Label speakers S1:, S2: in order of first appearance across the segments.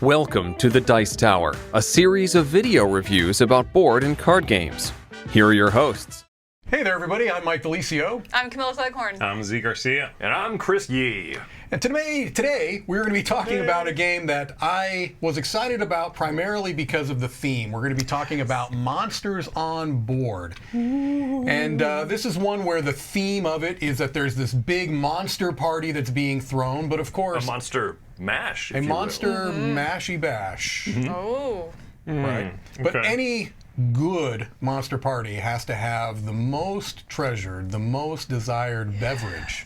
S1: Welcome to the Dice Tower, a series of video reviews about board and card games. Here are your hosts.
S2: Hey there, everybody. I'm Mike Delisio.
S3: I'm Camilla Slughorn.
S4: I'm Z Garcia.
S5: And I'm Chris Yee.
S2: And today we're going to be talking about a game that I was excited about primarily because of the theme. We're going to be talking about Monsters on Board. And this is one where the theme of it is that there's this big monster party that's being thrown, but of course...
S5: A monster mash, if
S2: A
S5: you will.
S2: monster mashy bash.
S3: Oh.
S2: Right. But
S4: Okay.
S2: any good monster party has to have the most treasured, the most desired beverage.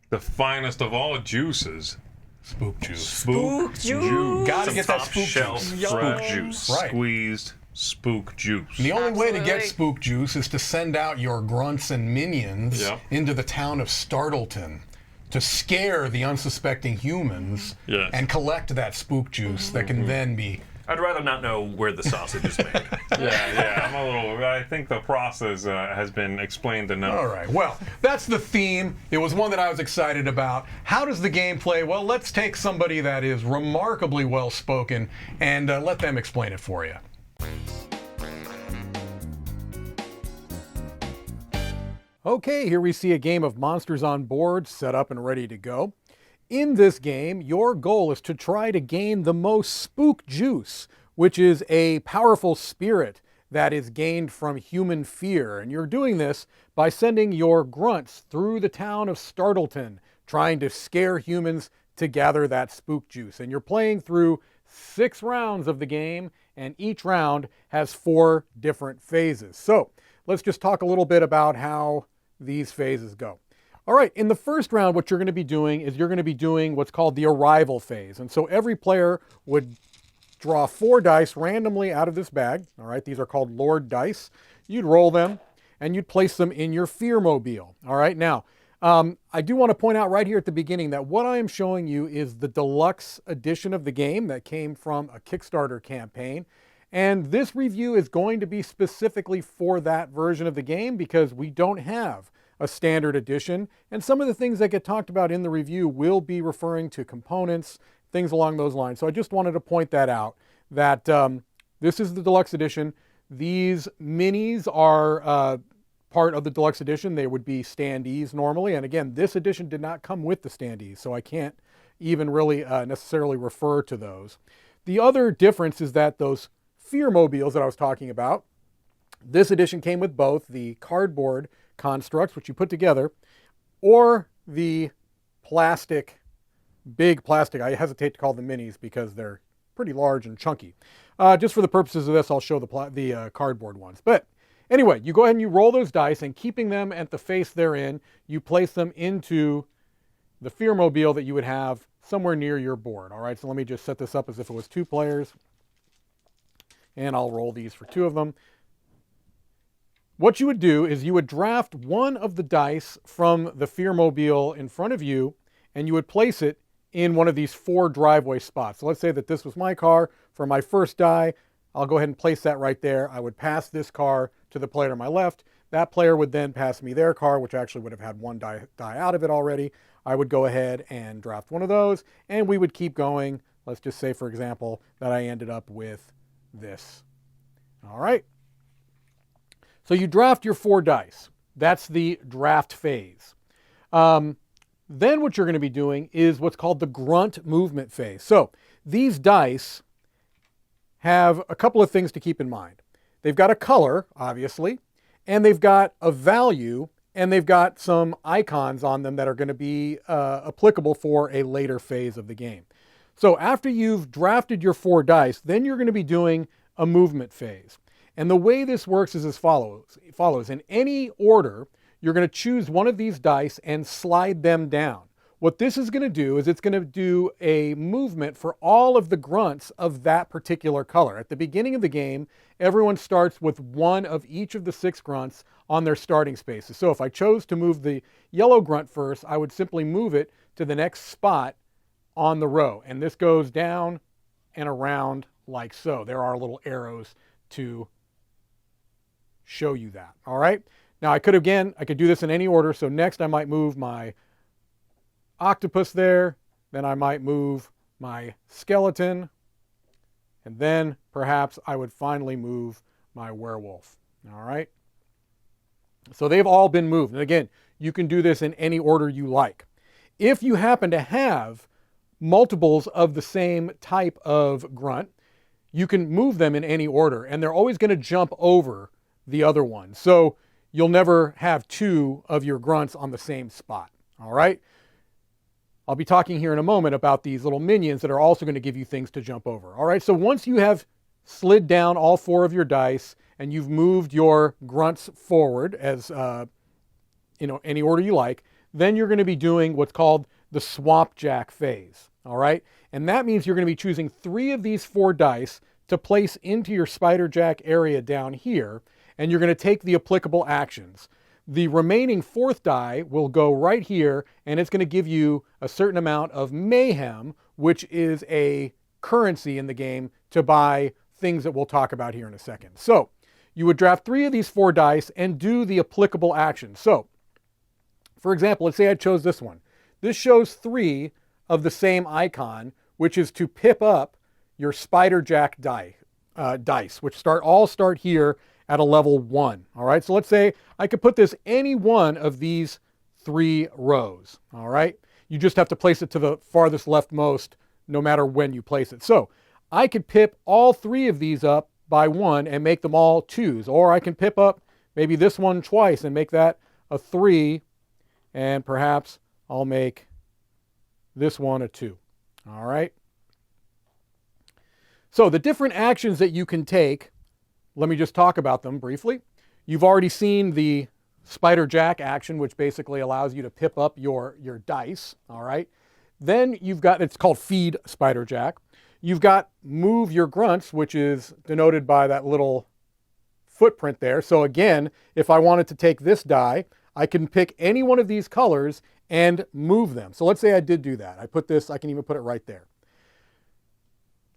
S4: The finest of all juices.
S2: Spook juice.
S5: Spook juice.
S2: Gotta
S5: Some
S2: get that
S5: top
S2: spook
S5: shelf
S2: juice.
S5: Spook juice.
S2: Right.
S4: Squeezed spook juice.
S2: And the only way to get
S3: Absolutely.
S2: spook juice is to send out your grunts and minions
S4: Yep.
S2: into the town of Startleton to scare the unsuspecting humans
S4: Yes.
S2: and collect that spook juice that can then be...
S5: I'd rather not know where the sausage is made.
S4: I think the process has been explained enough.
S2: All right, well, that's the theme. It was one that I was excited about. How does the game play? Well, let's take somebody that is remarkably well-spoken and let them explain it for you. Okay, here we see a game of Monsters on Board set up and ready to go. In this game, your goal is to try to gain the most spook juice, which is a powerful spirit that is gained from human fear. And you're doing this by sending your grunts through the town of Startleton, trying to scare humans to gather that spook juice. And you're playing through 6 rounds of the game, and each round has 4 different phases. So let's just talk a little bit about how these phases go. All right, in the first round, what you're going to be doing is you're going to be doing what's called the arrival phase. And so every player would draw 4 dice randomly out of this bag. All right, these are called Lord dice. You'd roll them and you'd place them in your Fearmobile. All right, now, I do want to point out right here at the beginning that what I am showing you is the deluxe edition of the game that came from a Kickstarter campaign. And this review is going to be specifically for that version of the game because we don't have a standard edition. And some of the things that get talked about in the review will be referring to components, things along those lines. So I just wanted to point that out, that this is the deluxe edition. These minis are part of the deluxe edition. They would be standees normally. And again, this edition did not come with the standees, so I can't even really necessarily refer to those. The other difference is that those Fearmobiles that I was talking about, this edition came with both the cardboard constructs, which you put together, or the plastic, big plastic. I hesitate to call them minis because they're pretty large and chunky. Just for the purposes of this, I'll show the cardboard ones. But anyway, you go ahead and you roll those dice, and keeping them at the face they're in, you place them into the Fearmobile that you would have somewhere near your board. All right, so let me just set this up as if it was 2 players. And I'll roll these for 2 of them. What you would do is you would draft one of the dice from the Fearmobile in front of you, and you would place it in one of these 4 driveway spots. So let's say that this was my car. For my first die, I'll go ahead and place that right there. I would pass this car to the player to my left. That player would then pass me their car, which actually would have had 1 die out of it already. I would go ahead and draft one of those, and we would keep going. Let's just say, for example, that I ended up with this. All right. So you draft your 4 dice. That's the draft phase. Then what you're going to be doing is what's called the grunt movement phase. So these dice have a couple of things to keep in mind. They've got a color, obviously, and they've got a value, and they've got some icons on them that are going to be applicable for a later phase of the game. So after you've drafted your 4 dice, then you're going to be doing a movement phase. And the way this works is as follows. In any order, you're going to choose one of these dice and slide them down. What this is going to do is it's going to do a movement for all of the grunts of that particular color. At the beginning of the game, everyone starts with 1 of each of the 6 grunts on their starting spaces. So if I chose to move the yellow grunt first, I would simply move it to the next spot on the row. And this goes down and around like so. There are little arrows to show you that. All right. Now I could do this in any order. So next I might move my octopus there. Then I might move my skeleton And then perhaps I would finally move my werewolf. All right. So they've all been moved. And again, you can do this in any order you like. If you happen to have multiples of the same type of grunt, you can move them in any order, and they're always going to jump over the other one. So you'll never have two of your grunts on the same spot. All right. I'll be talking here in a moment about these little minions that are also going to give you things to jump over. All right. So once you have slid down all four of your dice and you've moved your grunts forward as any order you like, then you're going to be doing what's called the swap jack phase. All right. And that means you're going to be choosing 3 of these 4 dice to place into your spider jack area down here, and you're going to take the applicable actions. The remaining 4th die will go right here, and it's going to give you a certain amount of mayhem, which is a currency in the game to buy things that we'll talk about here in a second. So you would draft 3 of these 4 dice and do the applicable actions. So, for example, let's say I chose this one. This shows 3 of the same icon, which is to pip up your spider jack dice, which all start here at a level 1. All right, so let's say I could put this any one of these 3 rows. All right, you just have to place it to the farthest leftmost no matter when you place it. So I could pip all 3 of these up by 1 and make them all 2s, or I can pip up maybe this one twice and make that a 3, and perhaps I'll make this one a 2. All right. So the different actions that you can take, let me just talk about them briefly. You've already seen the spider jack action, which basically allows you to pip up your dice. All right. Then you've got, it's called feed spider jack. You've got move your grunts, which is denoted by that little footprint there. So again, if I wanted to take this die, I can pick any one of these colors and move them. So let's say I did do that. I put this, I can even put it right there.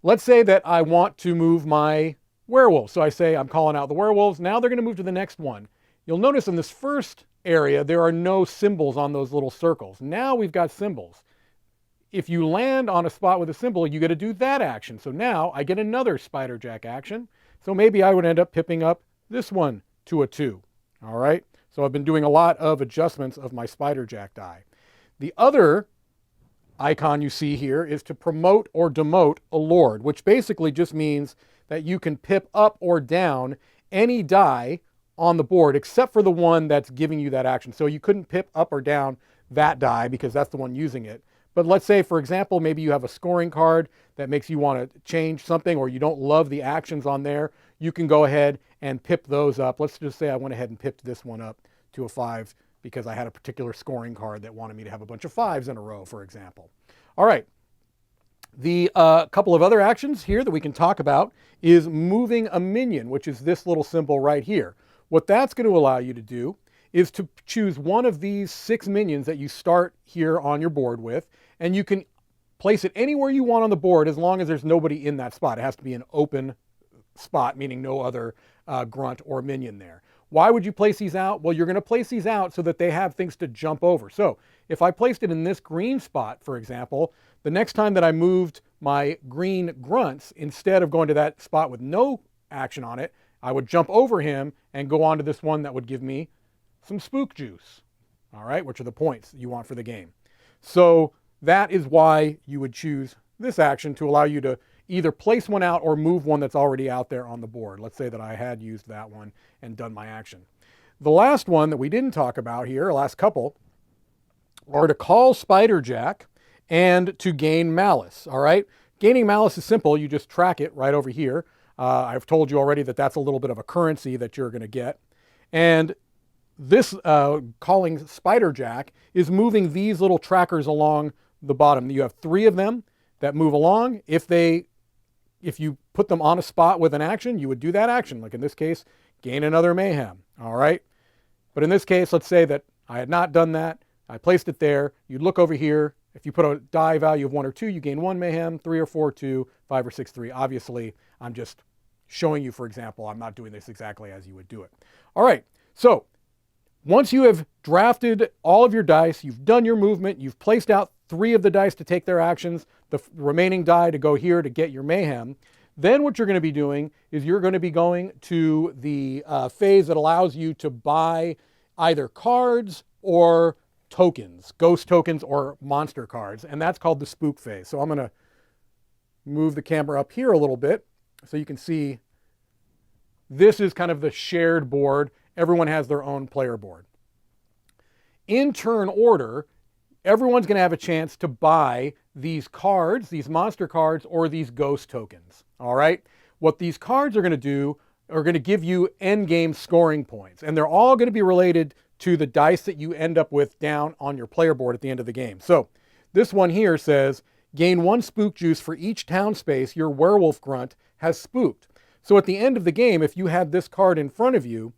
S2: Let's say that I want to move my werewolf. So I say I'm calling out the werewolves. Now they're going to move to the next one. You'll notice in this first area, there are no symbols on those little circles. Now we've got symbols. If you land on a spot with a symbol, you got to do that action. So now I get another spider jack action. So maybe I would end up pipping up this one to a 2. All right. So I've been doing a lot of adjustments of my spider jack die. The other icon you see here is to promote or demote a lord, which basically just means that you can pip up or down any die on the board except for the one that's giving you that action. So you couldn't pip up or down that die because that's the one using it. But let's say, for example, maybe you have a scoring card that makes you want to change something, or you don't love the actions on there. You can go ahead and pip those up. Let's just say I went ahead and pipped this one up to a 5 because I had a particular scoring card that wanted me to have a bunch of 5s in a row, for example. All right. The couple of other actions here that we can talk about is moving a minion, which is this little symbol right here. What that's going to allow you to do is to choose one of these 6 minions that you start here on your board with, and you can place it anywhere you want on the board as long as there's nobody in that spot. It has to be an open spot, meaning no other grunt or minion there. Why would you place these out? Well, you're going to place these out so that they have things to jump over. So if I placed it in this green spot, for example, the next time that I moved my green grunts, instead of going to that spot with no action on it, I would jump over him and go on to this one that would give me some spook juice, all right, which are the points that you want for the game. So that is why you would choose this action to allow you to either place one out or move one that's already out there on the board. Let's say that I had used that one and done my action. The last one that we didn't talk about here, last couple, are to call Spider Jack and to gain Malice, all right? Gaining Malice is simple. You just track it right over here. I've told you already that that's a little bit of a currency that you're going to get. And this calling Spider Jack is moving these little trackers along the bottom. You have 3 of them that move along. If you put them on a spot with an action, you would do that action. Like in this case, gain another mayhem. All right. But in this case, let's say that I had not done that. I placed it there. You'd look over here. If you put a die value of 1 or 2, you gain 1 mayhem, 3 or 4, 2, 5 or 6, 3. Obviously, I'm just showing you, for example, I'm not doing this exactly as you would do it. All right. So once you have drafted all of your dice, you've done your movement, you've placed out 3 of the dice to take their actions, the remaining die to go here to get your mayhem, Then what you're going to be doing is you're going to be going to the phase that allows you to buy either cards or tokens, ghost tokens or monster cards, and that's called the spook phase. So I'm going to move the camera up here a little bit so you can see this is kind of the shared board. Everyone has their own player board. In turn order, everyone's going to have a chance to buy these cards, these monster cards, or these ghost tokens. All right? What these cards are going to do are going to give you end game scoring points, and they're all going to be related to the dice that you end up with down on your player board at the end of the game. So this one here says, gain 1 spook juice for each town space your werewolf grunt has spooked. So at the end of the game, if you had this card in front of you,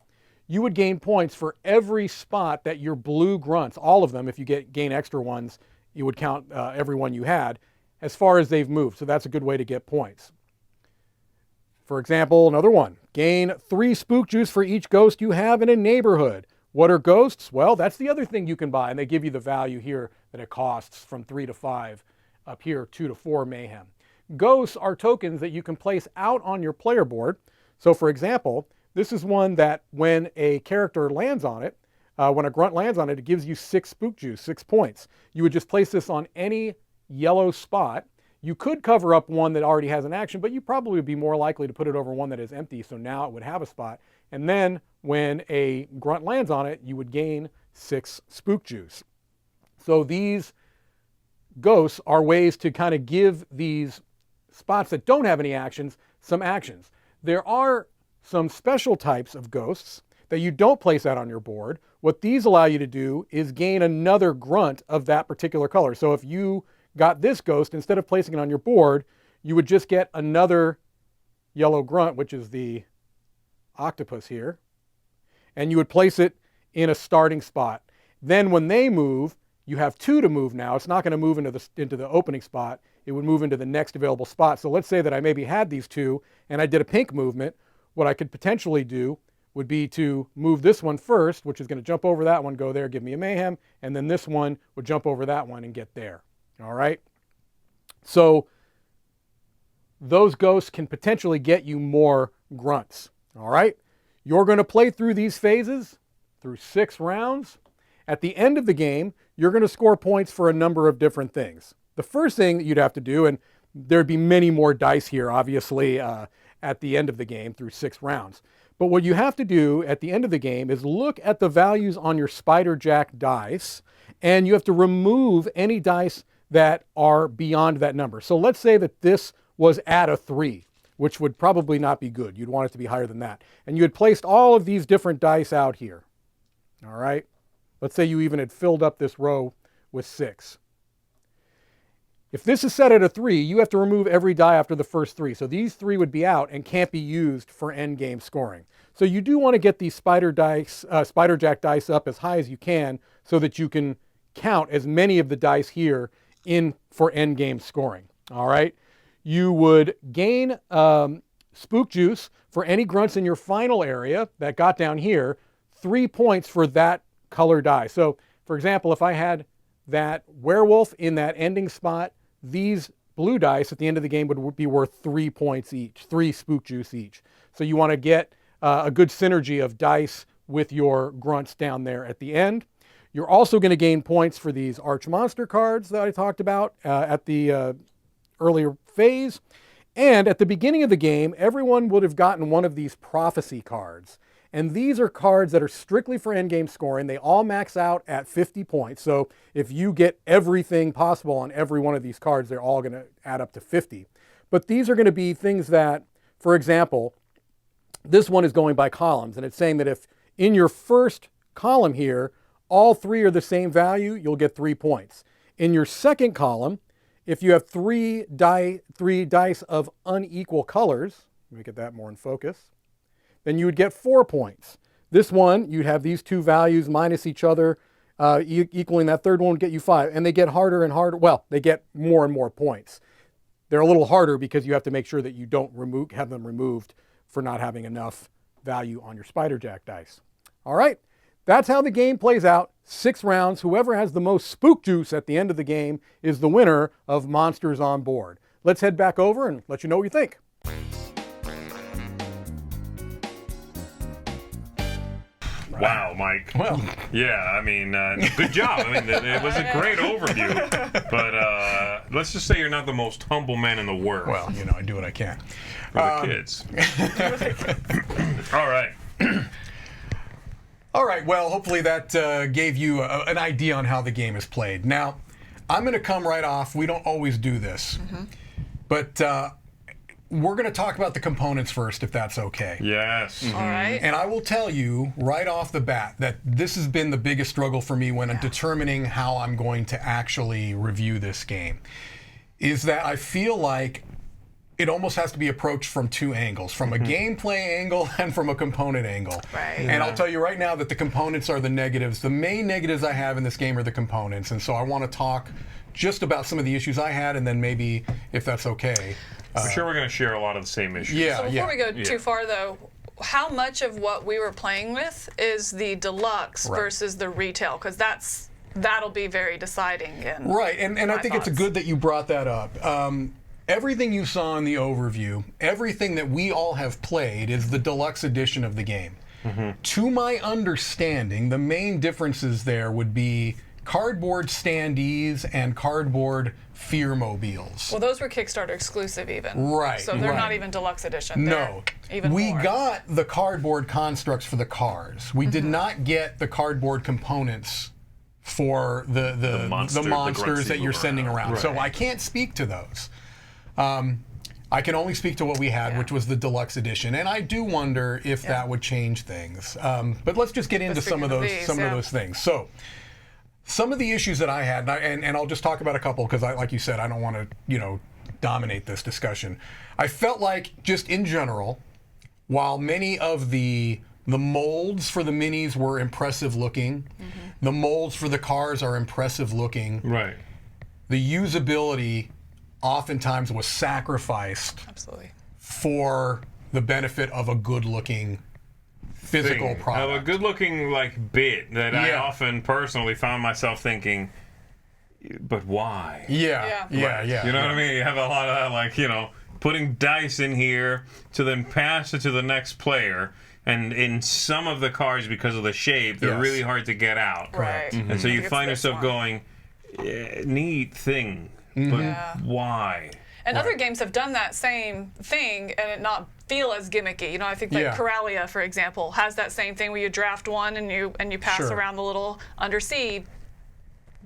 S2: you would gain points for every spot that your blue grunts, all of them, if you gain extra ones, you would count every one you had, as far as they've moved. So that's a good way to get points. For example, another one, gain 3 spook juice for each ghost you have in a neighborhood. What are ghosts? Well, that's the other thing you can buy, and they give you the value here that it costs from 3 to 5, up here 2 to 4 mayhem. Ghosts are tokens that you can place out on your player board. So for example, this is one that when a character lands on it, when a grunt lands on it, it gives you 6 spook juice, 6 points. You would just place this on any yellow spot. You could cover up one that already has an action, but you probably would be more likely to put it over one that is empty, so now it would have a spot. And then when a grunt lands on it, you would gain 6 spook juice. So these ghosts are ways to kind of give these spots that don't have any actions some actions. There are some special types of ghosts that you don't place out on your board. What these allow you to do is gain another grunt of that particular color. So if you got this ghost, instead of placing it on your board, you would just get another yellow grunt, which is the octopus here, and you would place it in a starting spot. Then when they move, you have 2 to move now. It's not going to move into the opening spot. It would move into the next available spot. So let's say that I maybe had these 2 and I did a pink movement. What I could potentially do would be to move this one first, which is going to jump over that one, go there, give me a mayhem, and then this one would jump over that one and get there. All right? So those ghosts can potentially get you more grunts. All right? You're going to play through these phases through 6 rounds. At the end of the game, you're going to score points for a number of different things. The first thing that you'd have to do, and there'd be many more dice here, obviously, at the end of the game through 6 rounds. But what you have to do at the end of the game is look at the values on your Spider Jack dice, and you have to remove any dice that are beyond that number. So let's say that this was at a 3, which would probably not be good. You'd want it to be higher than that. And you had placed all of these different dice out here. All right? Let's say you even had filled up this row with 6. If this is set at a 3, you have to remove every die after the first 3. So these 3 would be out and can't be used for end game scoring. So you do want to get these Spider Jack dice up as high as you can so that you can count as many of the dice here in for end game scoring. All right. You would gain spook juice for any grunts in your final area that got down here, 3 points for that color die. So for example, if I had that werewolf in that ending spot, these blue dice at the end of the game would be worth 3 points each, 3 spook juice each. So you want to get a good synergy of dice with your grunts down there at the end. You're also going to gain points for these arch monster cards that I talked about at the earlier phase. And at the beginning of the game, everyone would have gotten one of these prophecy cards. And these are cards that are strictly for endgame scoring. They all max out at 50 points. So if you get everything possible on every one of these cards, they're all going to add up to 50. But these are going to be things that, for example, this one is going by columns. And it's saying that if in your first column here, all 3 are the same value, you'll get 3 points. In your second column, if you have 3 dice of unequal colors, let me get that more in focus, then you would get 4 points. This one, you'd have these 2 values minus each other, equaling that third one would get you 5. And they get harder and harder. Well, they get more and more points. They're a little harder because you have to make sure that you don't have them removed for not having enough value on your Spider Jack dice. All right, that's how the game plays out. 6 rounds. Whoever has the most spook juice at the end of the game is the winner of Monsters on Board. Let's head back over and let you know what you think.
S4: Wow, Mike.
S2: Well,
S4: Yeah, I mean, good job. I mean, it was a great overview. But let's just say you're not the most humble man in the world.
S2: well, I do what I can.
S4: For the kids. All right.
S2: All right, well, hopefully that gave you an idea on how the game is played. Now, I'm going to come right off. We don't always do this. But we're going to talk about the components first, if that's okay.
S4: Yes.
S3: All right.
S2: And I will tell you right off the bat that this has been the biggest struggle for me when I'm determining how I'm going to actually review this game, is that I feel like it almost has to be approached from two angles, from a gameplay angle and from a component angle.
S3: Right.
S2: And I'll tell you right now that the components are the negatives. The main negatives I have in this game are the components. And so I want to talk just about some of the issues I had, and then maybe, if that's okay.
S4: I'm sure we're going to share a lot of the same issues.
S2: Yeah,
S3: So before we go
S4: Yeah.
S3: too far, though, how much of what we were playing with is the deluxe
S2: Right.
S3: versus the retail? Because that'll be very deciding. In
S2: Right, and I
S3: my
S2: think it's
S3: thoughts.
S2: good that you brought that up. Everything you saw in the overview, everything that we all have played is the deluxe edition of the game. To my understanding, the main differences there would be cardboard standees and cardboard fear-mobiles.
S3: Well, those were Kickstarter exclusive, even.
S2: Right,
S3: So they're
S2: right.
S3: not even deluxe edition.
S2: No.
S3: They're even
S2: We
S3: more.
S2: got the cardboard constructs for the cars. We did not get the cardboard components for the
S5: monster, the
S2: monsters
S5: grunts
S2: that
S5: you
S2: you're
S5: move
S2: sending
S5: around.
S2: around. So I can't speak to those. I can only speak to what we had, which was the deluxe edition, and I do wonder if that would change things. But let's just get into some of
S3: speaking of these,
S2: those things. So, some of the issues that I had, and I'll just talk about a couple because, like you said, I don't want to dominate this discussion. I felt like, just in general, while many of the molds for the minis were impressive looking, the molds for the cars are impressive looking.
S4: Right.
S2: The usability oftentimes was sacrificed
S3: Absolutely.
S2: for the benefit of a good-looking physical
S4: Have
S2: product.
S4: a good-looking bit that I
S2: Yeah.
S4: often personally found myself thinking, but why?
S2: Yeah.
S3: Yeah.
S2: Yeah.
S4: You know what I mean? You have a lot of that, putting dice in here to then pass it to the next player. And in some of the cards, because of the shape, they're
S2: Yes.
S4: really hard to get out.
S3: Right.
S4: And so
S3: I
S4: you
S3: think it's
S4: find
S3: this
S4: yourself
S3: one.
S4: going, neat thing, but
S3: Yeah.
S4: why?
S3: And other games have done that same thing and it not feel as gimmicky. I think
S2: Yeah.
S3: Coralia, for example, has that same thing where you draft one and you pass
S2: Sure.
S3: around the little undersea,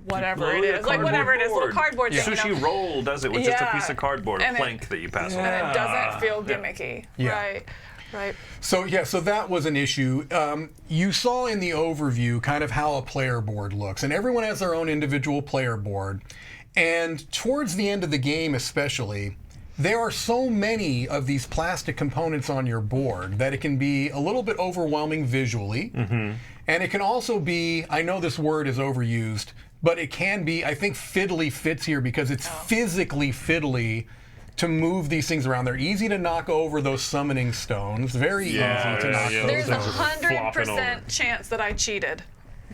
S3: whatever
S5: Oh,
S3: it
S5: yeah,
S3: is, whatever it is, little cardboard thing.
S5: Sushi roll does it with just a
S3: Yeah.
S5: piece of cardboard, a
S3: And it-
S5: plank that you pass
S3: And
S5: around.
S3: it doesn't feel gimmicky.
S2: Yeah.
S3: Right. Right.
S2: So that was an issue. You saw in the overview kind of how a player board looks, and everyone has their own individual player board. And towards the end of the game especially, there are so many of these plastic components on your board that it can be a little bit overwhelming visually. And it can also be, I know this word is overused, but it can be, I think fiddly fits here because it's physically fiddly to move these things around. They're easy to knock over those summoning stones. Very easy to knock those
S3: There's
S2: over.
S3: 100% chance that I cheated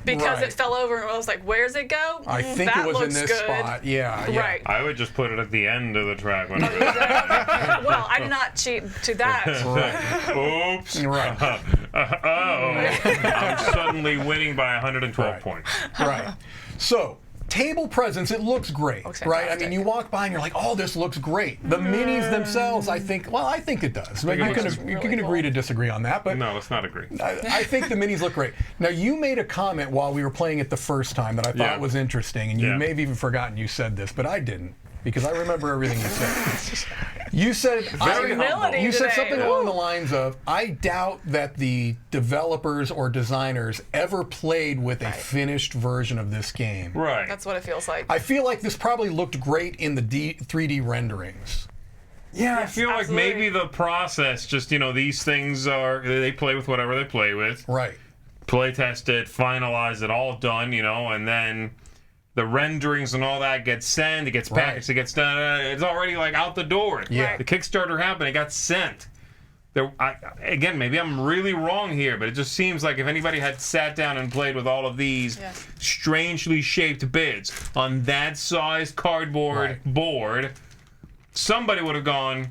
S3: because
S2: Right.
S3: it fell over and I was like, "Where's it go?"
S2: I think
S3: that
S2: it was in
S3: looks
S2: this
S3: good.
S2: spot. Yeah.
S3: Right.
S4: I would just put it at the end of the track. When it
S3: Well, I did not cheat to that.
S2: Right.
S4: Oops.
S2: Right.
S4: I'm suddenly winning by 112
S2: Right.
S4: points.
S2: Right. So, table presence, it looks great,
S3: Looks
S2: right? I mean,
S3: fantastic.
S2: you walk by and you're like, oh, this looks great. The minis themselves, I think it does. But you
S4: it
S2: can,
S4: looks
S2: you
S3: really
S2: can agree
S3: cool.
S2: to disagree on that, but
S4: No, let's not agree.
S2: I think the minis look great. Now, you made a comment while we were playing it the first time that I thought
S4: Yeah.
S2: was interesting, and you
S4: Yeah.
S2: may have even forgotten you said this, but I didn't, because I remember everything you said. You said,
S3: Humility
S2: you said
S3: today.
S2: something along the lines of, I doubt that the developers or designers ever played with a finished version of this game.
S4: Right.
S3: That's what it feels like.
S2: I feel like this probably looked great in the 3D renderings.
S4: Yeah, I feel like
S3: absolutely.
S4: maybe the process, just, these things they play with whatever they play with,
S2: Right.
S4: play test it, finalize it, all done, and then the renderings and all that gets sent, it gets packaged, it gets done, it's already out the door.
S2: Yeah.
S4: The Kickstarter happened, it got sent. Again, maybe I'm really wrong here, but it just seems like if anybody had sat down and played with all of these strangely shaped bits on that sized cardboard board, somebody would have gone,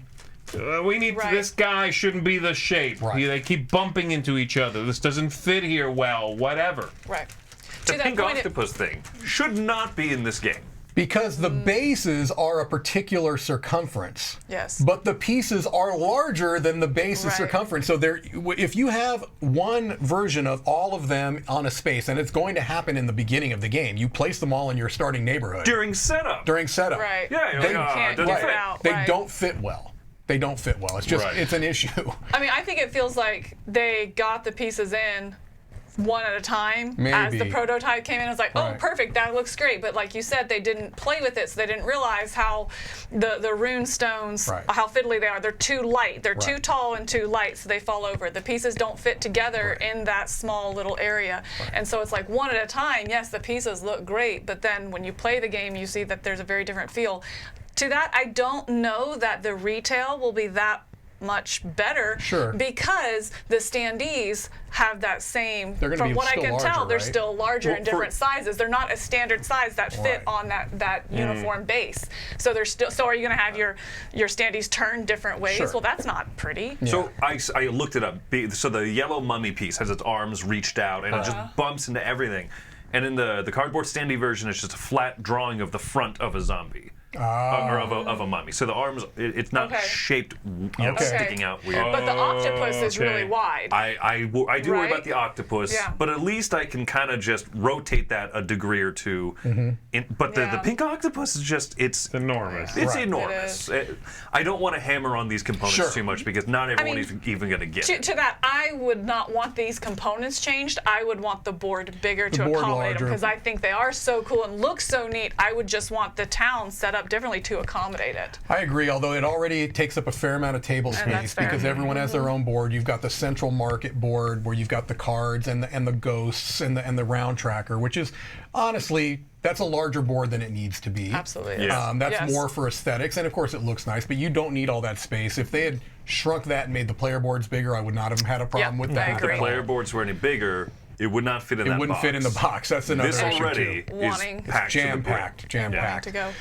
S4: We need
S3: Right.
S4: this guy shouldn't be the shape.
S2: Right.
S4: They keep bumping into each other. This doesn't fit here well. Whatever.
S3: Right.
S5: The
S3: To that
S5: pink
S3: point,
S5: octopus thing should not be in this game.
S2: Because the bases are a particular circumference.
S3: Yes.
S2: But the pieces are larger than the base's
S3: Right.
S2: circumference. So if you have one version of all of them on a space, and it's going to happen in the beginning of the game, you place them all in your starting neighborhood.
S5: During setup.
S2: During setup.
S3: Right.
S5: Yeah, you're
S2: They
S5: like,
S3: can't
S5: doesn't
S3: get
S5: fit.
S3: it out.
S2: They
S3: right.
S2: don't fit well. They don't fit well. It's just,
S4: Right.
S2: it's an issue.
S3: I mean, I think it feels like they got the pieces in one at a time as the
S2: Maybe.
S3: prototype came in. It's like, oh,
S2: Right.
S3: perfect, that looks great. But like you said, they didn't play with it, so they didn't realize how the rune stones,
S2: Right.
S3: how fiddly they are. They're too light. They're too
S2: Right.
S3: tall and too light, so they fall over. The pieces don't fit together in that small little area. And so it's like one at a time, yes, the pieces look great, but then when you play the game, you see that there's a very different feel. To that, I don't know that the retail will be that much better
S2: Sure.
S3: because the standees have that same,
S2: They're gonna
S3: from
S2: be
S3: what I
S2: still
S3: can
S2: larger,
S3: tell, they're
S2: right?
S3: still larger
S5: Well,
S3: in
S5: for-
S3: different sizes. They're not a standard size that fit
S2: Right.
S3: on that uniform base. So they're still, so are you going to have your standees turn different ways?
S2: Sure.
S3: Well, that's not pretty.
S5: So I looked it up. So the yellow mummy piece has its arms reached out, and it just bumps into everything. And in the cardboard standee version, it's just a flat drawing of the front of a zombie. Or of a mummy. So the arms, it's not
S3: Okay.
S5: shaped,
S2: Okay.
S5: sticking out weird.
S3: But the octopus is
S4: okay.
S3: really wide.
S5: I do worry
S3: Right?
S5: about the octopus,
S3: Yeah.
S5: but at least I can kind of just rotate that a degree or two. But the
S3: Yeah.
S5: pink octopus is just, it's
S4: Enormous.
S5: It's
S2: Right.
S5: enormous. I don't want to hammer on these components
S2: Sure.
S5: too much because not everyone
S3: mean,
S5: is even going to get
S3: To
S5: it.
S3: that, I would not want these components changed. I would want the board bigger to
S2: board
S3: accommodate
S2: larger.
S3: them because I think they are so cool and look so neat. I would just want the town set up differently to accommodate it.
S2: I agree, although it already takes up a fair amount of table
S3: And that's
S2: space
S3: fair.
S2: because everyone has their own board. You've got the central market board where you've got the cards and the ghosts and the round tracker, which is honestly that's a larger board than it needs to be.
S3: Absolutely.
S5: Yeah.
S2: That's
S3: Yes.
S2: more for aesthetics, and of course it looks nice, but you don't need all that space. If they had shrunk that and made the player boards bigger, I would not have had a problem
S3: Yep,
S2: with
S3: I
S2: that.
S3: agree.
S2: at all.
S5: Player boards were any bigger, it would not fit in
S2: It
S5: that
S2: wouldn't
S5: box.
S2: fit in the box. That's another
S5: This
S2: issue
S5: already
S2: too.
S3: Wanting-
S5: is packed to the brim.
S2: Jam-packed, jam-packed.
S3: To go.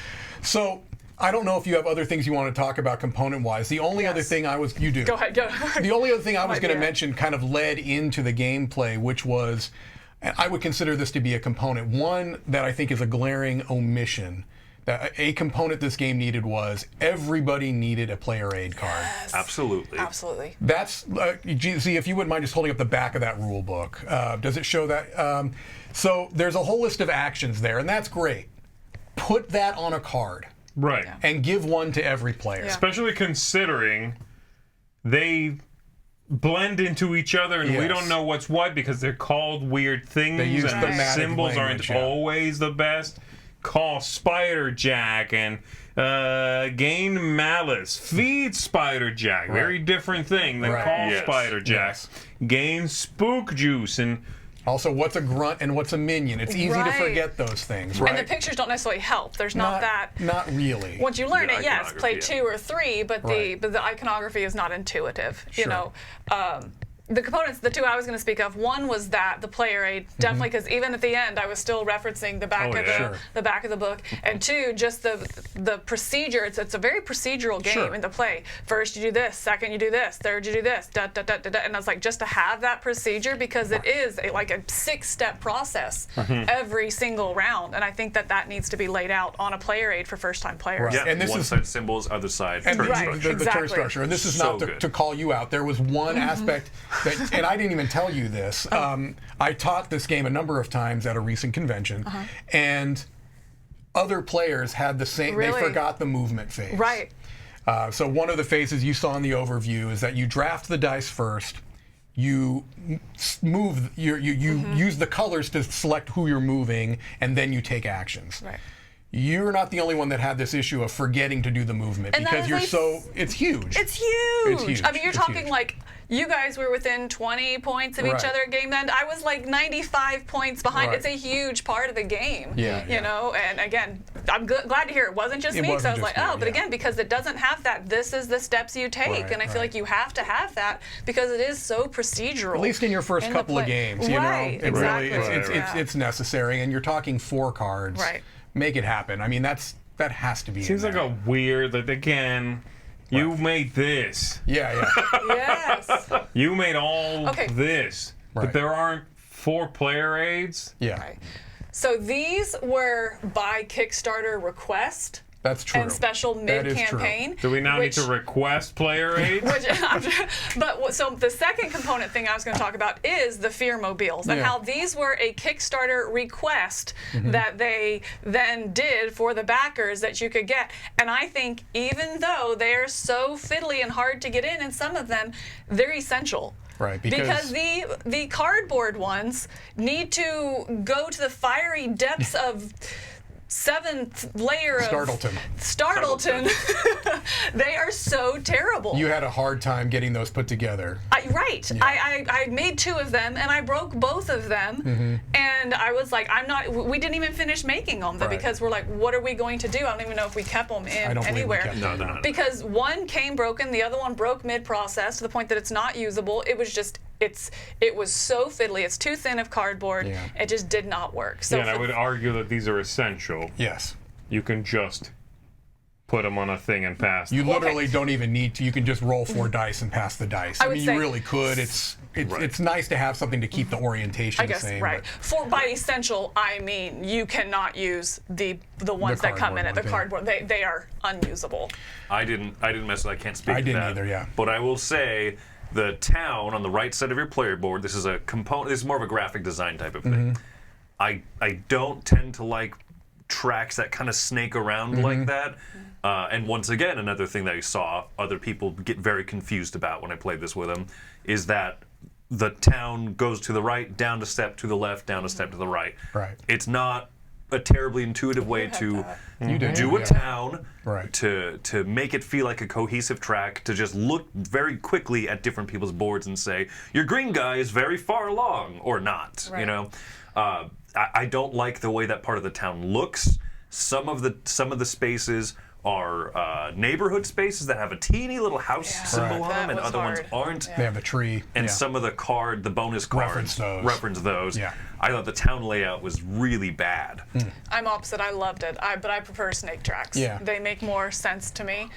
S2: So I don't know if you have other things you want to talk about component-wise. The only other
S3: Yes.
S2: thing you do.
S3: Go ahead. Go.
S2: The only other thing I was
S3: Might
S2: going to
S3: be it.
S2: mention kind of led into the gameplay, which was, and I would consider this to be a component. One that I think is a glaring omission. That a component this game needed was everybody needed a player aid card.
S5: Absolutely.
S3: Absolutely.
S2: That's, see, if you wouldn't mind just holding up the back of that rule book. Does it show that? So there's a whole list of actions there, and that's great. Put that on a card
S4: Right.
S2: and give one to every player.
S3: Yeah.
S4: Especially considering they blend into each other and we
S2: Yes.
S4: don't know what's what because they're called weird things
S2: They use
S4: and the
S2: thematic
S4: symbols
S2: language,
S4: aren't
S2: yeah.
S4: always the best. Call Spider Jack and gain malice. Feed Spider Jack. Very different thing than
S2: Right.
S4: call
S5: Yes.
S4: Spider Jack.
S2: Yes.
S4: Gain spook juice and
S2: Also, what's a grunt and what's a minion? It's easy to
S3: Right.
S2: forget those things,
S3: And
S2: right?
S3: the pictures don't necessarily help. There's not that.
S2: Not really.
S3: Once you learn
S5: The
S3: it, yes, play
S5: iconography,
S3: 2 or 3, but
S2: Right.
S3: the iconography is not intuitive. You
S2: Sure.
S3: know, the components, the two I was going to speak of, one was that the player aid, definitely, because even at the end, I was still referencing the back
S5: Oh,
S3: of
S5: yeah.
S2: Sure.
S3: the back of the book, and two, just the procedure. It's a very procedural game
S2: Sure.
S3: in the play. First you do this, second you do this, third you do this, da da da da da. And I was like, just to have that procedure because it is like a 6-step process every single round, and I think that needs to be laid out on a player aid for first-time players.
S2: Right.
S5: Yeah,
S2: And this
S5: one
S2: is-
S5: side symbols, other side
S2: And
S5: turn
S2: the,
S3: Right.
S5: structure.
S2: the turn
S3: Exactly.
S2: structure. And this is
S5: So
S2: not to,
S5: good.
S2: to call you out. There was one aspect that, and I didn't even tell you this. I taught this game a number of times at a recent convention, and other players had the same.
S3: Really?
S2: They forgot the movement phase.
S3: Right.
S2: So one of the phases you saw in the overview is that you draft the dice first. You move. You use the colors to select who you're moving, and then you take actions.
S3: Right.
S2: You're not the only one that had this issue of forgetting to do the movement
S3: And that
S2: because
S3: is
S2: you're
S3: a-
S2: so. It's huge.
S3: It's huge.
S2: It's huge.
S3: I mean, you're
S2: It's
S3: talking
S2: huge.
S3: like you guys were within 20 points of each
S2: Right.
S3: other at game end. I was like 95 points behind.
S2: Right.
S3: It's a huge part of the game.
S2: Yeah,
S3: You
S2: yeah.
S3: know, and again, I'm glad to hear it wasn't just
S2: It
S3: me. Because I was
S2: wasn't
S3: like,
S2: just
S3: oh,
S2: you,
S3: but
S2: yeah.
S3: again, because it doesn't have that. This is the steps you take,
S2: Right,
S3: and I feel
S2: right.
S3: like you have to have that because it is so procedural.
S2: At least in your first
S3: in the
S2: couple of
S3: play.
S2: games, you
S3: Right,
S2: know, it
S3: exactly.
S2: really it's
S3: Yeah.
S2: it's necessary, and you're talking 4 cards.
S3: Right.
S2: Make it happen. I mean, that has to be.
S4: seems
S2: in
S4: like
S2: there.
S4: a weird, like again, You made this.
S2: Yeah.
S3: Yes.
S4: You made all this.
S2: Right.
S4: But there aren't 4 player aids?
S2: Yeah.
S3: Right. So these were by Kickstarter request.
S2: That's true.
S3: And special mid-campaign.
S4: Do we now need to request player aids?
S3: So the second component thing I was going to talk about is the Fear Mobiles and how these were a Kickstarter request that they then did for the backers that you could get. And I think even though they are so fiddly and hard to get in, and some of them, they're essential.
S2: Right,
S3: because the cardboard ones need to go to the fiery depths of 7th layer of Startleton. They are so terrible.
S2: You had a hard time getting those put together.
S3: Right. Yeah. I made 2 of them and I broke both of them. And I was like, we didn't even finish making them because we're like, what are we going to do? I don't even know if we kept them in anywhere.
S5: No.
S3: Because one came broken, the other one broke mid-process to the point that it's not usable. It was just it was so fiddly. It's too thin of cardboard. Yeah. It just did not work. So
S4: and I would argue that these are essential.
S2: Yes.
S4: You can just put them on a thing and pass them.
S2: You literally don't even need to. You can just roll 4 dice and pass the dice. I mean, you really could. It's nice to have something to keep the orientation the same.
S3: Right. By essential, I mean you cannot use the ones that come in at the cardboard. They are unusable.
S5: I didn't mess with it. I can't speak to that.
S2: I didn't either, yeah.
S5: But I will say the town on the right side of your player board, this is a component, this is more of a graphic design type of thing. I don't tend to like tracks that kind of snake around like that. And once again, another thing that I saw other people get very confused about when I played this with them is that the town goes to the right, down a step to the left, down a step to the right.
S2: Right.
S5: It's not a terribly intuitive way to do a town, to make it feel like a cohesive track, to just look very quickly at different people's boards and say, your green guy is very far along, or not, you know? I don't like the way that part of the town looks. Some of the spaces are neighborhood spaces that have a teeny little house symbol on them, and other ones aren't.
S2: They have a tree.
S5: And some of the bonus cards reference those.
S2: Yeah.
S5: I thought the town layout was really bad.
S3: I'm opposite. I loved it. But I prefer snake tracks.
S2: Yeah.
S3: They make more sense to me.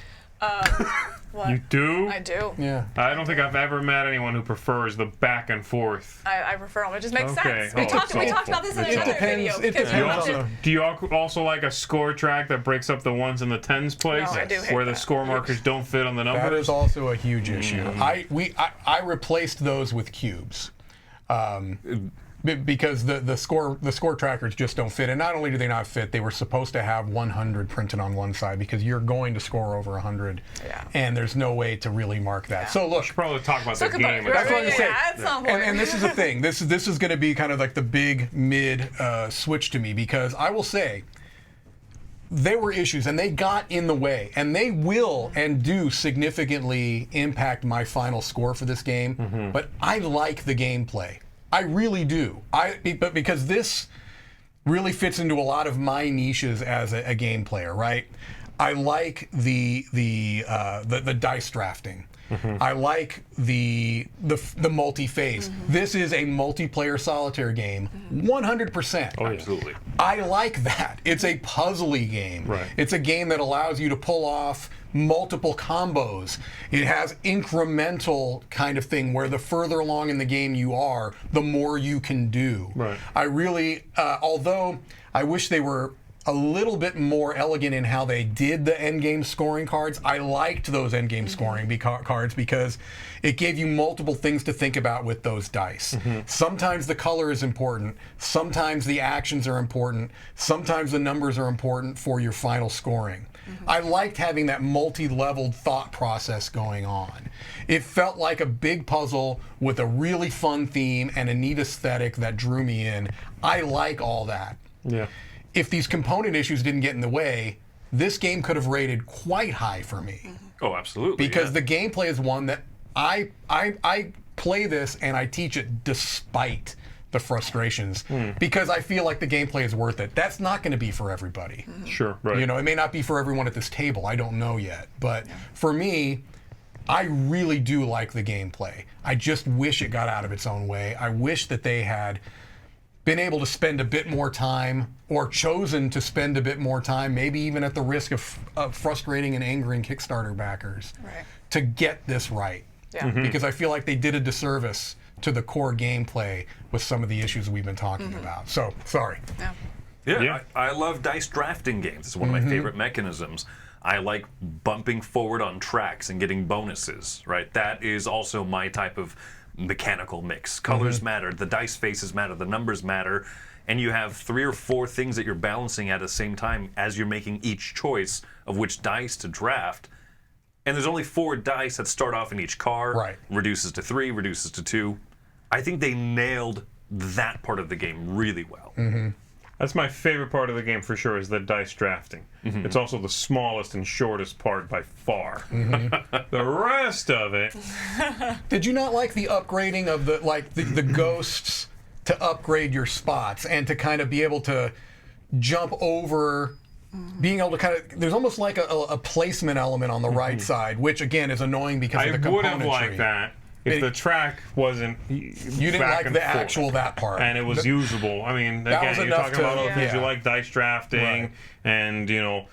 S3: What?
S4: You do?
S3: I do.
S2: Yeah.
S4: I don't think I've ever met anyone who prefers the back and forth.
S3: I prefer them. It just makes sense. We
S4: Oh,
S3: talked about this in another video.
S2: It depends.
S4: Do you also like a score track that breaks up the ones in the tens place?
S3: No, I do hate
S4: where the
S3: that.
S4: score markers don't fit on the numbers?
S2: That is also a huge issue. I replaced those with cubes. Because the score trackers just don't fit, and not only do they not fit, they were supposed to have 100 printed on one side because you're going to score over 100, and there's no way to really mark that. So look,
S4: we should probably talk about the game.
S2: That's what I'm saying.
S3: At some point.
S2: And this is the thing. This is going to be kind of like the big mid switch to me, because I will say there were issues and they got in the way, and they will and do significantly impact my final score for this game. But I like the gameplay. I really do. But because this really fits into a lot of my niches as a game player, right? I like the dice drafting. I like the multi-phase. This is a multiplayer solitaire game, 100%.
S5: Oh, absolutely.
S2: I like that. It's a puzzly game.
S4: Right.
S2: It's a game that allows you to pull off multiple combos. It has incremental kind of thing where the further along in the game you are, the more you can do.
S4: Right.
S2: I really, although I wish they were a little bit more elegant in how they did the endgame scoring cards. I liked those endgame scoring cards because it gave you multiple things to think about with those dice. Sometimes the color is important. Sometimes the actions are important. Sometimes the numbers are important for your final scoring. I liked having that multi-leveled thought process going on. It felt like a big puzzle with a really fun theme and a neat aesthetic that drew me in. I like all that.
S4: Yeah.
S2: If these component issues didn't get in the way, this game could have rated quite high for me.
S5: Oh, absolutely.
S2: Because the gameplay is one that I play this and I teach it despite the frustrations, because I feel like the gameplay is worth it. That's not going to be for everybody.
S4: Sure, right.
S2: You know, it may not be for everyone at this table. I don't know yet. But for me, I really do like the gameplay. I just wish it got out of its own way. I wish that they been able to spend a bit more time, or chosen to spend a bit more time, maybe even at the risk of frustrating and angering Kickstarter backers, to get this right.
S3: Yeah.
S2: Because I feel like they did a disservice to the core gameplay with some of the issues we've been talking about. So, sorry.
S5: Yeah, I love dice drafting games. It's one of my favorite mechanisms. I like bumping forward on tracks and getting bonuses, right? That is also my type of mechanical mix. Colors matter, the dice faces matter, the numbers matter, and you have 3 or 4 things that you're balancing at the same time as you're making each choice of which dice to draft. And there's only 4 dice that start off in each car, reduces to 3, reduces to 2. I think they nailed that part of the game really well.
S4: That's my favorite part of the game for sure, is the dice drafting. It's also the smallest and shortest part by far. The rest of it...
S2: Did you not like the upgrading of the ghosts to upgrade your spots and to kind of be able to jump over, being able to kind of... There's almost like a placement element on the right side, which again is annoying because of the componentry.
S4: I would have liked that. If the track wasn't
S2: you didn't like the actual that part,
S4: and it was usable. I mean, again, you're talking about other things. You like dice drafting, and you know,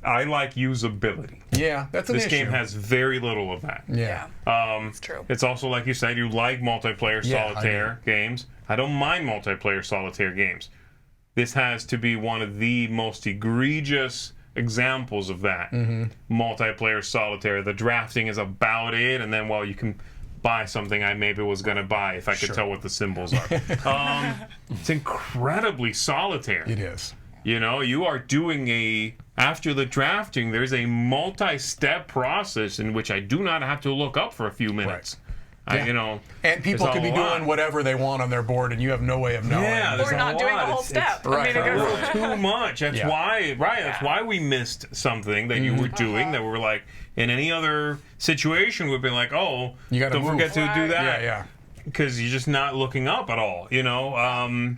S4: I like usability.
S2: Yeah, that's an issue.
S4: This game has very little of that.
S2: Yeah,
S3: it's true.
S4: It's also, like you said, you like multiplayer solitaire games. I don't mind multiplayer solitaire games. This has to be one of the most egregious examples of that. Multiplayer solitaire. The drafting is about it, and then you can buy something I maybe was going to buy if I could tell what the symbols are. It's incredibly solitaire.
S2: It is.
S4: You know, you are doing after the drafting, there's a multi-step process in which I do not have to look up for a few minutes. You know,
S2: and people could be doing whatever they want on their board, and you have no way of knowing.
S4: Yeah,
S3: or not doing the whole step.
S2: Right.
S3: I mean,
S4: a little too much. That's why, That's why we missed something that you were doing that we were like, in any other situation, we'd be like, oh, don't forget to do that.
S2: Yeah.
S4: Because you're just not looking up at all. You know,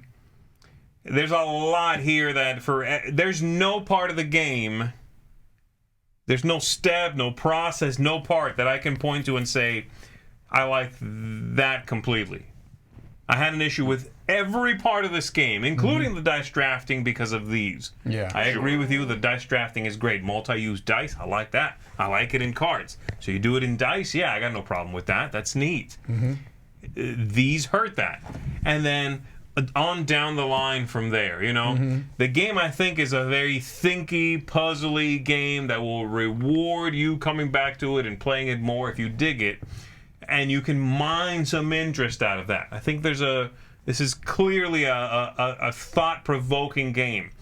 S4: there's a lot here that there's no part of the game. There's no step, no process, no part that I can point to and say, I like that completely. I had an issue with every part of this game, including the dice drafting, because of these.
S2: Yeah,
S4: I agree with you. The dice drafting is great. Multi-use dice, I like that. I like it in cards. So you do it in dice, I got no problem with that. That's neat. These hurt that. And then on down the line from there, you know. The game, I think, is a very thinky, puzzly game that will reward you coming back to it and playing it more if you dig it. And you can mine some interest out of that. I think this is clearly a thought-provoking game.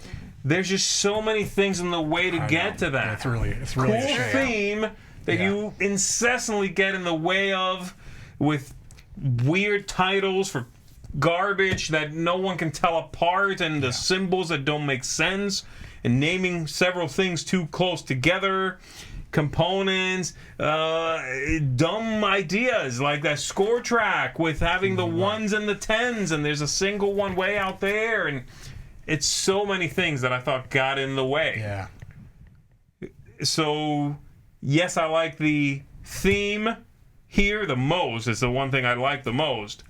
S4: There's just so many things in the way to get to that.
S2: It's really
S4: cool
S2: a shame.
S4: Theme that you incessantly get in the way of, with weird titles for garbage that no one can tell apart, and the symbols that don't make sense, and naming several things too close together. Components, dumb ideas like that score track with having the 1s and the 10s, and there's a single one way out there, and it's so many things that I thought got in the way.
S2: Yeah.
S4: So, yes, I like the theme here the most. It's the one thing I like the most.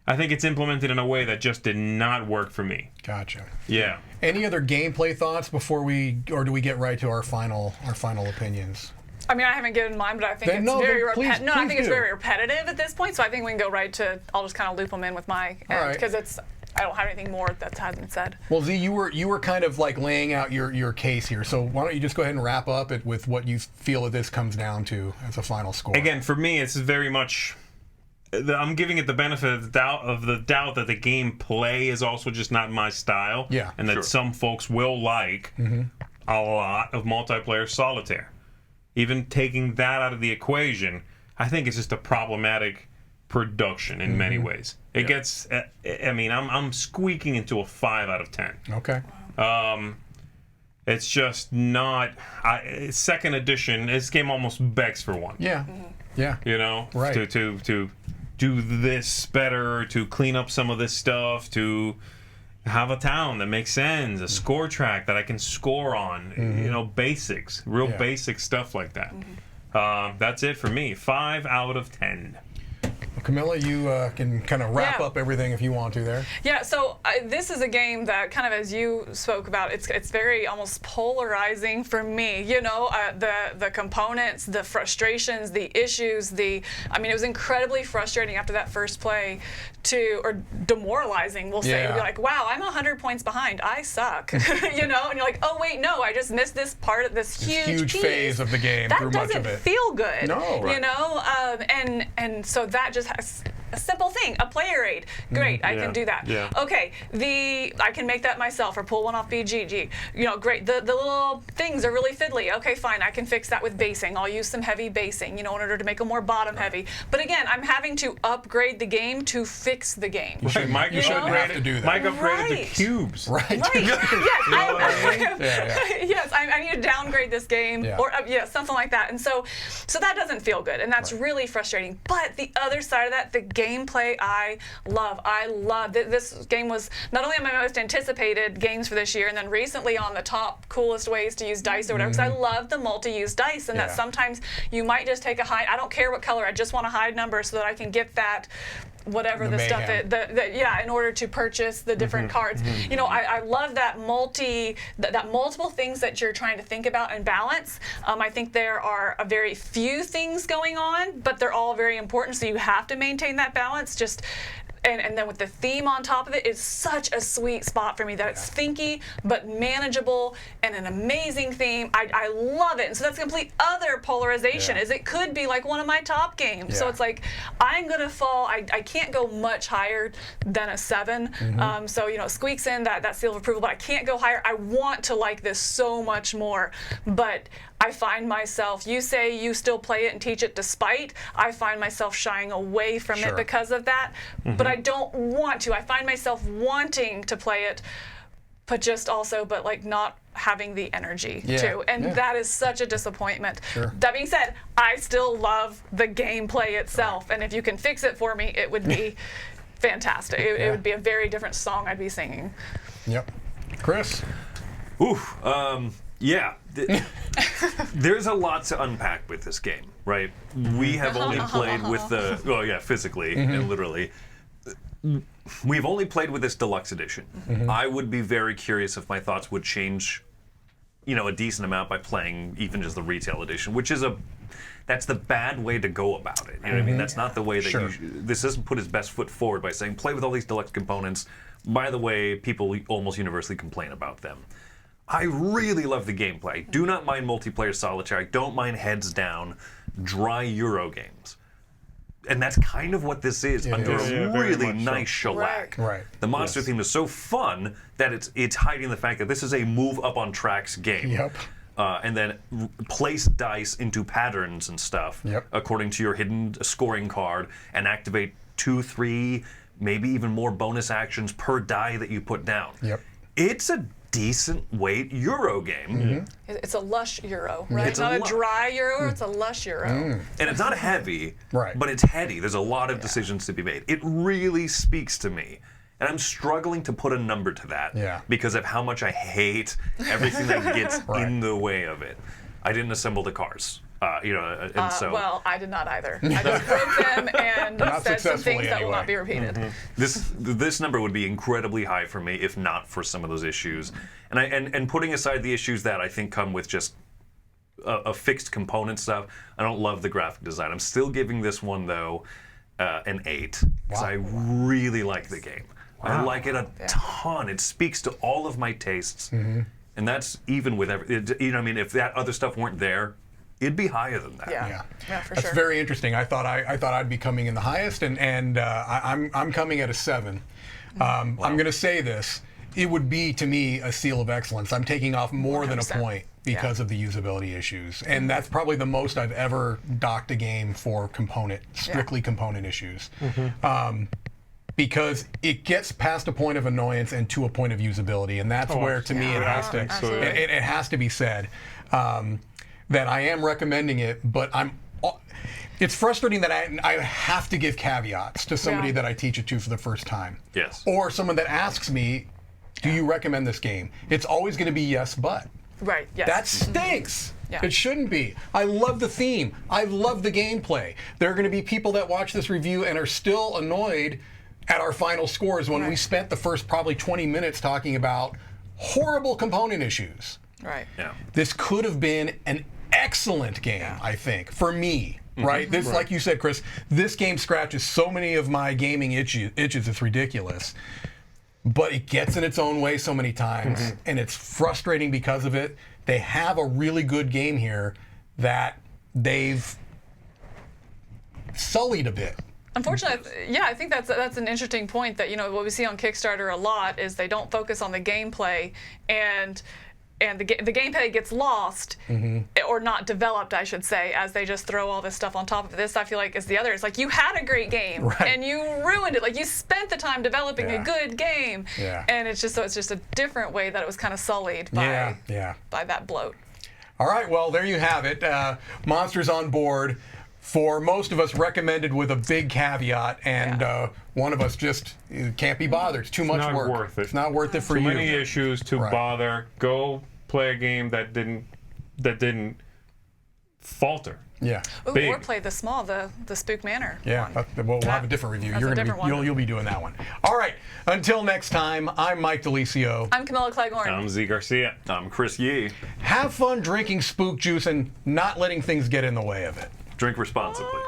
S4: I think it's implemented in a way that just did not work for me.
S2: Gotcha.
S4: Yeah.
S2: Any other gameplay thoughts before do we get right to our final opinions?
S3: I mean, I haven't given mine, but I think it's very repetitive at this point. So I think we can go right to. I'll just kind of loop them in with my end because I don't have anything more that hasn't been said.
S2: Well, Z, you were kind of like laying out your case here. So why don't you just go ahead and wrap up it with what you feel that this comes down to as a final score?
S4: Again, for me, it's very much. I'm giving it the benefit of the doubt that the gameplay is also just not my style.
S2: Yeah,
S4: and that some folks will like a lot of multiplayer solitaire. Even taking that out of the equation, I think it's just a problematic production in many ways. It gets. I mean, I'm squeaking into a 5 out of 10.
S2: Okay.
S4: It's just not. Second edition. This game almost begs for one.
S2: Yeah. Yeah.
S4: You know,
S2: right.
S4: To do this better, to clean up some of this stuff, to have a town that makes sense, a score track that I can score on, you know, basics, real basic stuff like that. That's it for me. 5 out of 10.
S2: Camilla, you can kind of wrap
S3: Yeah.
S2: up everything if you want to there.
S3: Yeah, so this is a game that kind of, as you spoke about, it's very almost polarizing for me. You know, the components, the frustrations, the issues, I mean, it was incredibly frustrating after that first play or demoralizing, we'll say.
S2: Yeah.
S3: To be like, wow, I'm 100 points behind. I suck. You know, and you're like, oh, wait, no, I just missed this part of this huge piece.
S2: phase of the game
S3: That
S2: through much of
S3: doesn't
S2: it.
S3: feel good.
S2: No.
S3: You know, and so that just has a simple thing, a player aid. Great, I can do that.
S4: Yeah.
S3: Okay, I can make that myself or pull one off BGG. You know, great. The little things are really fiddly. Okay, fine, I can fix that with basing. I'll use some heavy basing, you know, in order to make them more bottom heavy. But again, I'm having to upgrade the game to fix the game.
S4: Right, Mike,
S2: You shouldn't have to do that.
S4: Mike upgraded the
S3: Right.
S4: cubes.
S2: Right.
S3: Right. Yes,
S2: Yeah.
S3: I need to downgrade this game,
S2: Yeah.
S3: or something like that. And so that doesn't feel good, and that's really frustrating. But the other side of that, the gameplay, I love. This game was not only on my most anticipated games for this year, and then recently on the top coolest ways to use dice or whatever. Because I love the multi-use dice, and that
S2: Yeah.
S3: sometimes you might just take a hide. I don't care what color. I just want a hide number so that I can get that. Whatever the stuff
S2: mayhem.
S3: in order to purchase the different cards. You know, I love that multiple things that you're trying to think about and balance. I think there are a very few things going on, but they're all very important, so you have to maintain that balance. And then with the theme on top of it, it's such a sweet spot for me that it's thinky but manageable and an amazing theme. I love it. And so that's a complete other polarization.
S2: Yeah.
S3: Is it could be like one of my top games. So
S2: Yeah.
S3: it's like I'm gonna fall. I can't go much higher than a 7. So you know, it squeaks in that seal of approval, but I can't go higher. I want to like this so much more, but I find myself, you say you still play it and teach it despite, I find myself shying away from
S2: Sure.
S3: it because of that, but I don't want to. I find myself wanting to play it, but like not having the energy to. And that is such a disappointment.
S2: Sure.
S3: That being said, I still love the gameplay itself, and if you can fix it for me, it would be fantastic. It would be a very different song I'd be singing.
S2: Yep. Chris?
S5: Oof. Yeah. There's a lot to unpack with this game, right? We have only played with physically and literally. We've only played with this deluxe edition. I would be very curious if my thoughts would change, you know, a decent amount by playing even just the retail edition, which is that's the bad way to go about it. You know what I mean? That's not the way that
S2: Sure.
S5: this doesn't put his best foot forward by saying play with all these deluxe components. By the way, people almost universally complain about them. I really love the gameplay. I do not mind multiplayer solitaire. I don't mind heads down, dry Euro games. And that's kind of what this is under
S2: is.
S5: a
S4: Yeah, very
S5: really
S4: much so.
S5: nice shellac.
S2: Right.
S5: The monster theme is so fun that it's hiding the fact that this is a move up on tracks game.
S2: Yep.
S5: And then place dice into patterns and stuff
S2: Yep.
S5: according to your hidden scoring card and activate 2, 3, maybe even more bonus actions per die that you put down.
S2: Yep.
S5: It's a decent weight Euro game.
S3: It's a lush Euro, right?
S5: It's
S3: Not
S5: a
S3: a
S5: lu-
S3: dry Euro, it's a lush Euro.
S5: And it's not heavy,
S2: Right.
S5: but it's heady. There's a lot of decisions to be made. It really speaks to me. And I'm struggling to put a number to that
S2: Yeah.
S5: because of how much I hate everything that gets
S2: Right.
S5: in the way of it. I didn't assemble the cars. And so
S3: Well, I did not either. I just broke them and
S2: Not
S3: said some
S2: successfully,
S3: things that will
S2: anyway.
S3: not be repeated.
S5: this number would be incredibly high for me if not for some of those issues. And putting aside the issues that I think come with just a fixed component stuff, I don't love the graphic design. I'm still giving this one though an 8 because I really like the game. I like it a ton. It speaks to all of my tastes, and that's even with you know what I mean. If that other stuff weren't there, it'd be higher than that.
S3: Yeah, for
S2: That's
S3: sure.
S2: very interesting. I thought I'd be coming in the highest, and I'm coming at a 7. I'm going to say this: it would be to me a seal of excellence. I'm taking off more than a
S3: 100%.
S2: point because of the usability issues, and that's probably the most I've ever docked a game for strictly component issues. Because it gets past a point of annoyance and to a point of usability, and that's where, to me, it has to
S3: absolutely.
S2: it has to be said that I am recommending it, but it's frustrating that I have to give caveats to somebody
S3: Yeah.
S2: that I teach it to for the first time.
S5: Yes.
S2: Or someone that asks me, do you recommend this game? It's always going to be yes, but.
S3: Right. Yes.
S2: That stinks.
S3: Yeah.
S2: It shouldn't be. I love the theme. I love the gameplay. There are going to be people that watch this review and are still annoyed at our final scores when we spent the first probably 20 minutes talking about horrible component issues.
S3: Right.
S5: Yeah.
S2: This could have been an excellent game, I think, for me. Right? This, like you said, Chris, this game scratches so many of my gaming itches, it's ridiculous. But it gets in its own way so many times, and it's frustrating because of it. They have a really good game here that they've sullied a bit.
S3: Unfortunately, yeah, I think that's an interesting point that, what we see on Kickstarter a lot is they don't focus on the gameplay, and the gameplay gets lost or not developed, I should say, as they just throw all this stuff on top of it. This, I feel like, is the other. It's like you had a great game and you ruined it. Like you spent the time developing a good game, and it's just a different way that it was kind of sullied by that bloat.
S2: All right, well, there you have it. Monsters on Board. For most of us, recommended with a big caveat, and one of us just can't be bothered. It's too much work.
S4: It's not worth it.
S2: It's not worth it for
S4: Too
S2: you.
S4: many issues to bother. Go play a game that didn't falter.
S2: Yeah.
S3: Ooh, or play the Spook Manor.
S2: Yeah,
S3: one.
S2: We'll have a different review.
S3: That's
S2: You're
S3: a
S2: gonna
S3: different
S2: be,
S3: one.
S2: you'll be doing that one. All right. Until next time, I'm Mike DeLisio.
S3: I'm Camilla Cleghorn.
S4: I'm Z Garcia.
S5: I'm Chris Yee.
S2: Have fun drinking spook juice and not letting things get in the way of it.
S5: Drink responsibly.